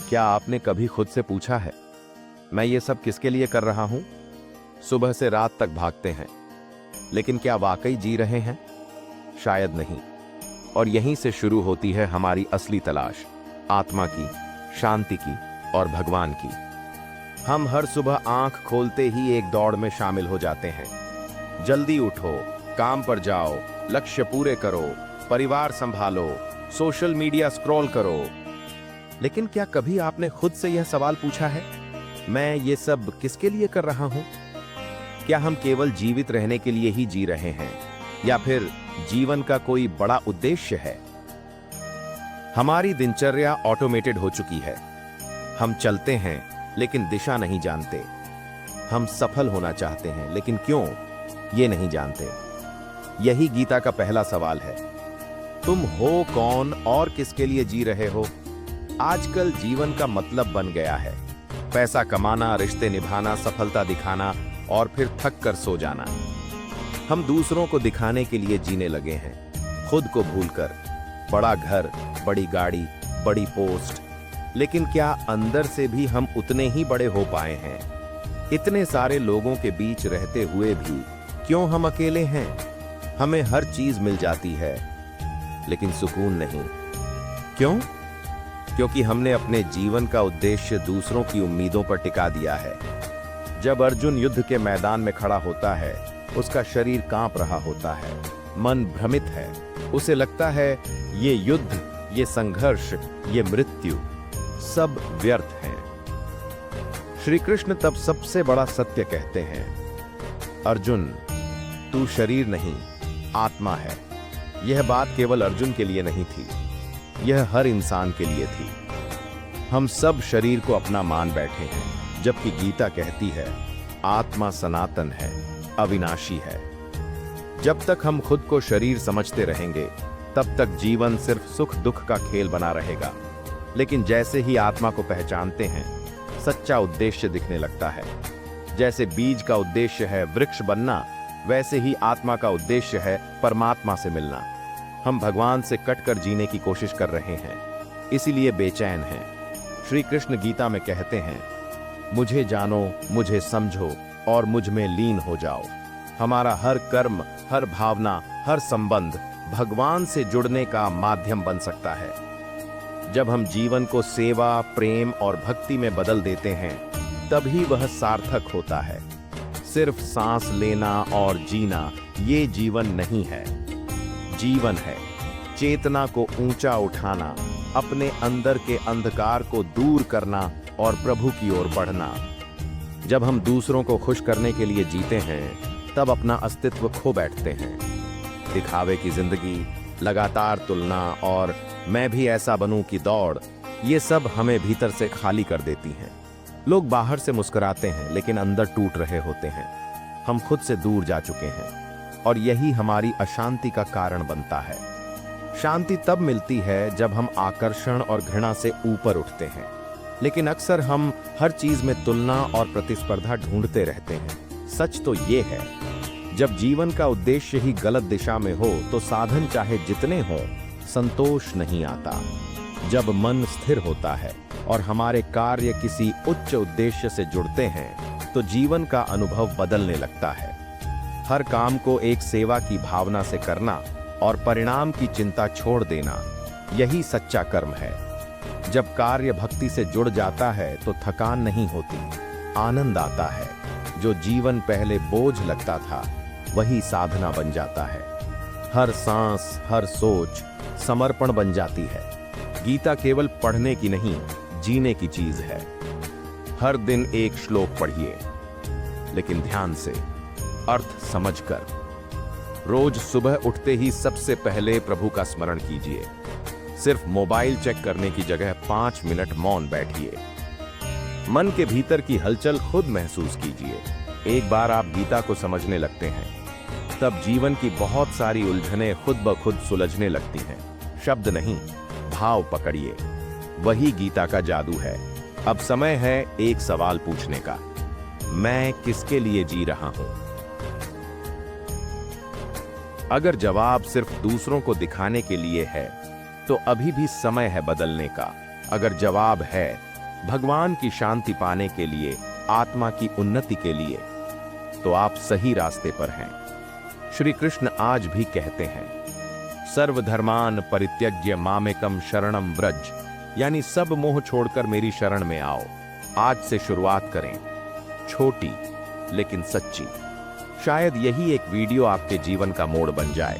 क्या आपने कभी खुद से पूछा है, मैं ये सब किसके लिए कर रहा हूं? सुबह से रात तक भागते हैं, लेकिन क्या वाकई जी रहे हैं? शायद नहीं। और यहीं से शुरू होती है हमारी असली तलाश, आत्मा की, शांति की और भगवान की। हम हर सुबह आंख खोलते ही एक दौड़ में शामिल हो जाते हैं। जल्दी उठो, काम पर जाओ, लक्ष्य पूरे करो, परिवार संभालो, सोशल मीडिया स्क्रॉल करो। लेकिन क्या कभी आपने खुद से यह सवाल पूछा है, मैं ये सब किसके लिए कर रहा हूं? क्या हम केवल जीवित रहने के लिए ही जी रहे हैं, या फिर जीवन का कोई बड़ा उद्देश्य है? हमारी दिनचर्या ऑटोमेटेड हो चुकी है। हम चलते हैं लेकिन दिशा नहीं जानते। हम सफल होना चाहते हैं, लेकिन क्यों, ये नहीं जानते। यही गीता का पहला सवाल है। तुम हो कौन और किसके लिए जी रहे हो? आजकल जीवन का मतलब बन गया है पैसा कमाना, रिश्ते निभाना, सफलता दिखाना और फिर थक कर सो जाना। हम दूसरों को दिखाने के लिए जीने लगे हैं, खुद को भूलकर। बड़ा घर, बड़ी गाड़ी, बड़ी पोस्ट, लेकिन क्या अंदर से भी हम उतने ही बड़े हो पाए हैं? इतने सारे लोगों के बीच रहते हुए भी क्यों हम अकेले हैं? हमें हर चीज मिल जाती है, लेकिन सुकून नहीं। क्यों? क्योंकि हमने अपने जीवन का उद्देश्य दूसरों की उम्मीदों पर टिका दिया है। जब अर्जुन युद्ध के मैदान में खड़ा होता है, उसका शरीर कांप रहा होता है, मन भ्रमित है। उसे लगता है ये युद्ध, ये संघर्ष, ये मृत्यु सब व्यर्थ है। श्री कृष्ण तब सबसे बड़ा सत्य कहते हैं, अर्जुन, तू शरीर नहीं, आत्मा है। यह बात केवल अर्जुन के लिए नहीं थी, यह हर इंसान के लिए थी। हम सब शरीर को अपना मान बैठे हैं, जबकि गीता कहती है आत्मा सनातन है, अविनाशी है। जब तक हम खुद को शरीर समझते रहेंगे, तब तक जीवन सिर्फ सुख दुख का खेल बना रहेगा। लेकिन जैसे ही आत्मा को पहचानते हैं, सच्चा उद्देश्य दिखने लगता है। जैसे बीज का उद्देश्य है वृक्ष बनना, वैसे ही आत्मा का उद्देश्य है परमात्मा से मिलना। हम भगवान से कटकर जीने की कोशिश कर रहे हैं, इसीलिए बेचैन हैं। श्री कृष्ण गीता में कहते हैं, मुझे जानो, मुझे समझो और मुझ में लीन हो जाओ। हमारा हर कर्म, हर भावना, हर संबंध भगवान से जुड़ने का माध्यम बन सकता है। जब हम जीवन को सेवा, प्रेम और भक्ति में बदल देते हैं, तभी वह सार्थक होता है। सिर्फ सांस लेना और जीना ये जीवन नहीं है। जीवन है चेतना को ऊंचा उठाना, अपने अंदर के अंधकार को दूर करना और प्रभु की ओर बढ़ना। जब हम दूसरों को खुश करने के लिए जीते हैं, तब अपना अस्तित्व खो बैठते हैं। दिखावे की जिंदगी, लगातार तुलना और मैं भी ऐसा बनूं की दौड़, ये सब हमें भीतर से खाली कर देती हैं। लोग बाहर से मुस्कुराते हैं, लेकिन अंदर टूट रहे होते हैं। हम खुद से दूर जा चुके हैं, और यही हमारी अशांति का कारण बनता है। शांति तब मिलती है जब हम आकर्षण और घृणा से ऊपर उठते हैं, लेकिन अक्सर हम हर चीज में तुलना और प्रतिस्पर्धा ढूंढते रहते हैं। सच तो ये है, जब जीवन का उद्देश्य ही गलत दिशा में हो, तो साधन चाहे जितने हों, संतोष नहीं आता। जब मन स्थिर होता है और हमारे कार्य किसी उच्च उद्देश्य से जुड़ते हैं, तो जीवन का अनुभव बदलने लगता है। हर काम को एक सेवा की भावना से करना और परिणाम की चिंता छोड़ देना, यही सच्चा कर्म है। जब कार्य भक्ति से जुड़ जाता है, तो थकान नहीं होती, आनंद आता है। जो जीवन पहले बोझ लगता था, वही साधना बन जाता है। हर सांस, हर सोच समर्पण बन जाती है। गीता केवल पढ़ने की नहीं, जीने की चीज है। हर दिन एक श्लोक पढ़िए, लेकिन ध्यान से, अर्थ समझकर। रोज सुबह उठते ही सबसे पहले प्रभु का स्मरण कीजिए। सिर्फ मोबाइल चेक करने की जगह 5 मिनट मौन बैठिए। मन के भीतर की हलचल खुद महसूस कीजिए। एक बार आप गीता को समझने लगते हैं, तब जीवन की बहुत सारी उलझनें खुद ब खुद सुलझने लगती हैं। शब्द नहीं, भाव पकड़िए, वही गीता का जादू है। अब समय है एक सवाल पूछने का, मैं किसके लिए जी रहा हूं? अगर जवाब सिर्फ दूसरों को दिखाने के लिए है, तो अभी भी समय है बदलने का। अगर जवाब है भगवान की शांति पाने के लिए, आत्मा की उन्नति के लिए, तो आप सही रास्ते पर हैं। श्री कृष्ण आज भी कहते हैं, सर्वधर्मान परित्यज्य मामेकम शरणम व्रज, यानी सब मोह छोड़कर मेरी शरण में आओ। आज से शुरुआत करें, छोटी लेकिन सच्ची। शायद यही एक वीडियो आपके जीवन का मोड़ बन जाए।